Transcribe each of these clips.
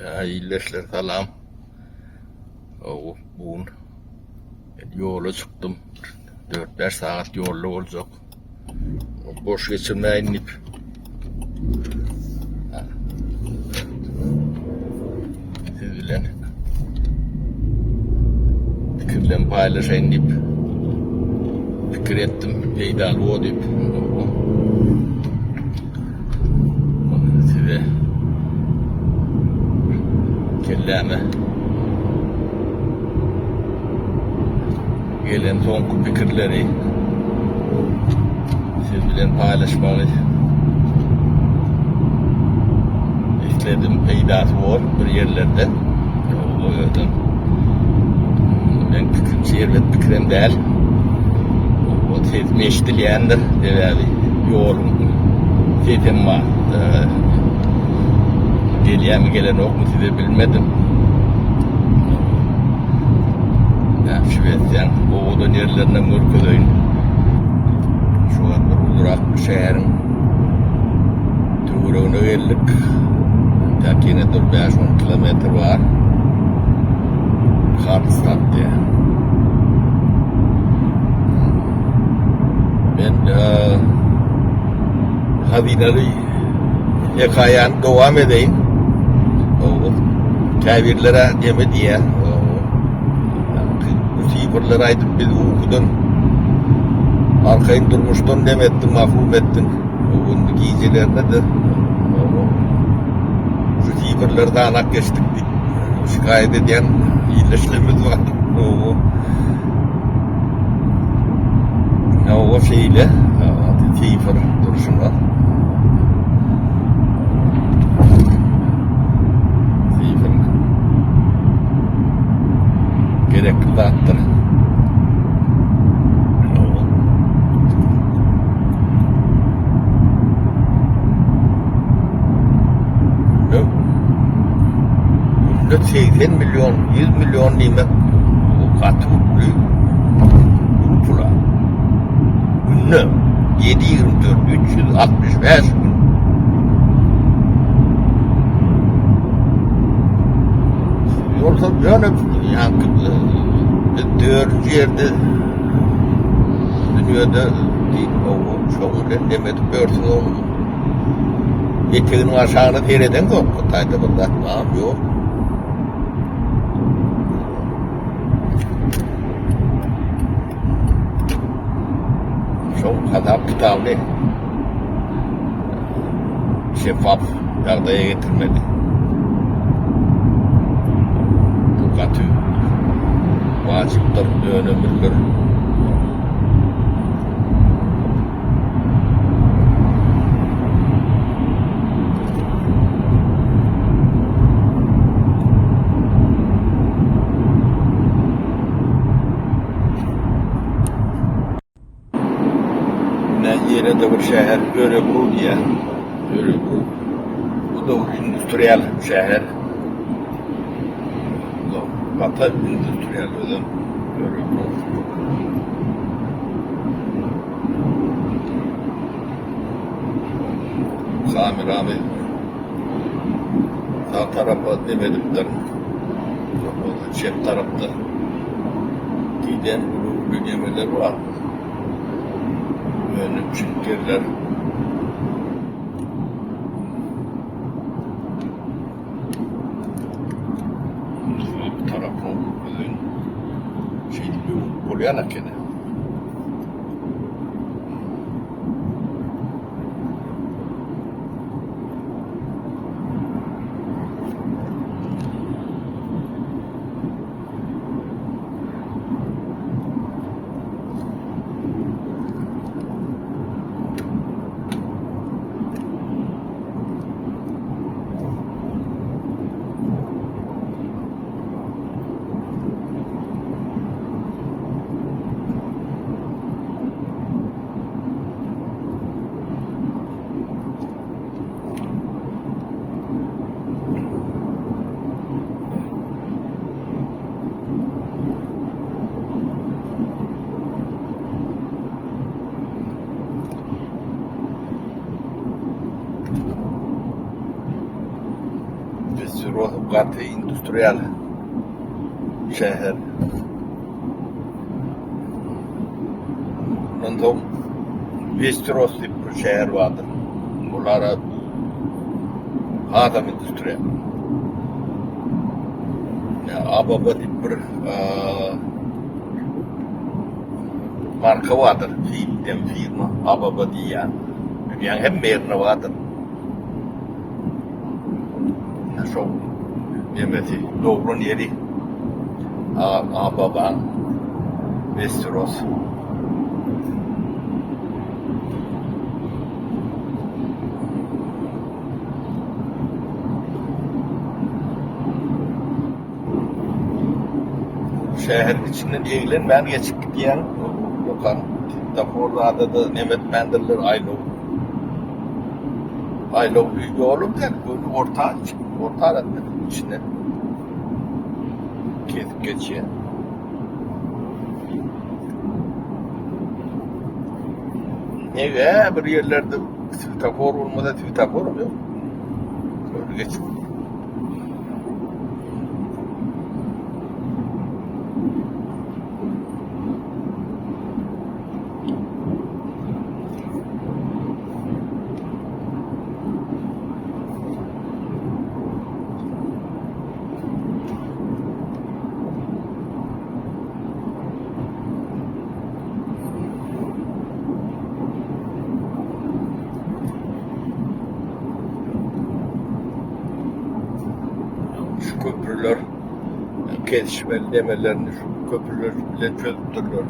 Ya iyileşler salam. Bugün yola çıktım. 4-5 saat yolda olacak. Boş geçirmeye inip. Sizinle fikirlerimi paylaşayım inip. Fikir ettim. Feydalı o deyip. Size kelleme gelen son fikirleri sizinle paylaşmayı istedim. Peydası var bir yerlerde. O yüzden ben fikrim şerbet fikrim değil. O sesimi eşitleyendir. Yolum sesim var. Geliye mi gelen ok mu size bilmedim. Şüphesiz o odan yerlerinden mürküdeyim. Şu an bir uzurak bir şehrin tuğruğuna geldik. Takine 4-5-10 kilometre var. Karlstad diye. Ben hazineli hikayen devam edeyim. Tabirlere deme diye. Bu sifirleri aydıp biz okudan arkayın durmuştan demettin, mahrum ettin. Onun giyicilerine de şu sifirleri anak geçtik. Şikayet eden iyileşlerimiz var. O şeyle sifir duruşuna. Gerekli zattır. Ne 80 milyon, 100 milyon demek o katı pula. Günlük 7-24, 365 gün. Yoksa yani dördüncü yerde dünyada değil o çoğunluğun demedik görsün onun eteğinin aşağını tereden yok. Kutayda burada yok. Çok kadar kitabı şeffaf yardaya getirmedi. Bu katı vaciptir, önemlidir. Yerinde bir şehir, Örebro diye. Örebro. Bu da endüstriyel şehir. Hatta endüstriyel ödem. Örebro. Sami Rami sağ tarafa demedikler. Çift tarafta giden bu gemiler var. Böyle çinkerler. Bu tarafı bizim şey gibi oluyor ki. Westeros katı endüstriyel şehir. Ondan Westeros diye bir şehir vardır. Bunlara adam endüstriyel. Ababa diye bir marka vardır. Firma. Ababa diye yani. Dünyanın hem yerine vardır. Şu Mehmet'i doğrun yeri Ababa Westeros. Şehrin içinden ilgilen geçip gidiyen lokan Taforlarda da Mehmet Menderler I love you oğlum der. Böyle orta aranın içine kesip geçiyor. Bir yerlerde svetofor olmadan svetofor oluyor. Böyle geçip. Şu köprüler kesişmeli demelerini şu köprüler bile çözdürürler.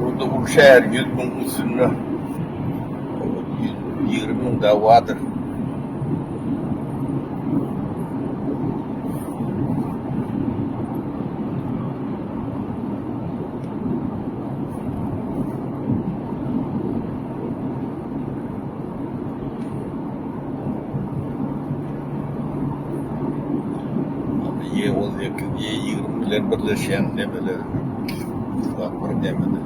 Burada bu şehir 100.000 üstünde 20.000 da vardır. Y20'ler birleşen demeleri var demedi.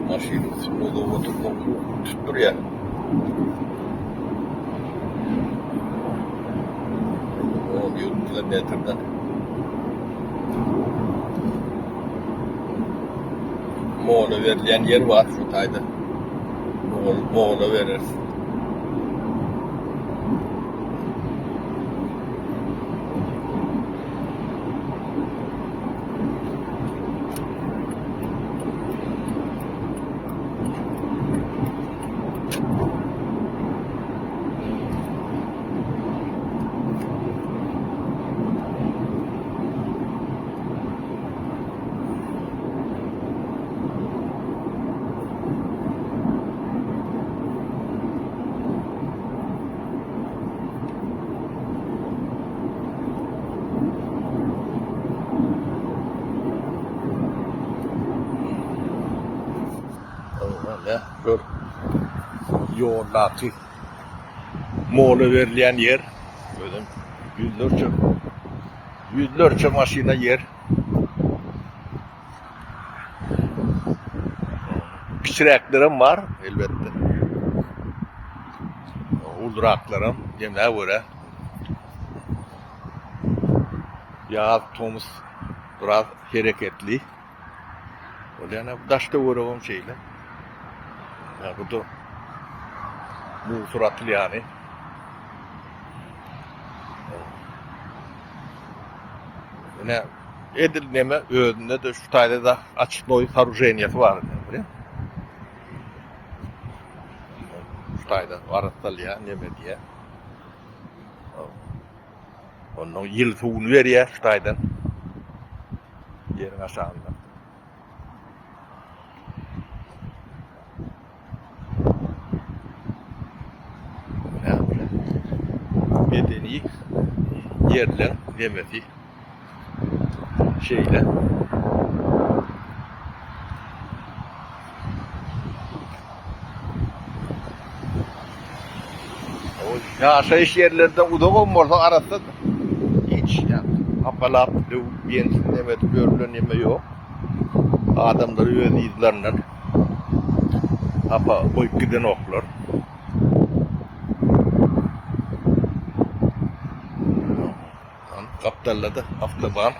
Maşinin üstünde de oturup tuttur ya. O diyor metreden. Moğol'a verilen yer var şu tayda. Moğol'a verirsin. Ne? Gör. Yoğurlatı. Moğol'a verilen yer. Böyle yüzlerce maşina yer. Pişireklerim var elbette. Ulduraklarım. Demler böyle. Ya Thomas biraz hareketli. Öyle yani daşta uğramam şeyle. Ya bu da bu suratlı yani. Yine Edilneme öğünde de şu tayda da açık noy sarujeniyeti var. Şu tayda Aratalya neme diye. Onun yıl tuğunu veriyor şu taydan. Yerin aşağında. Medeni yerler nemeti şeyle o yaşayış yerlerde udak olmasa arası hiç yani apalap benzin nemeti görülen neme yok. Adamları öz izlerler. Apa boy giden oklar. Kaptalladı hafta ban.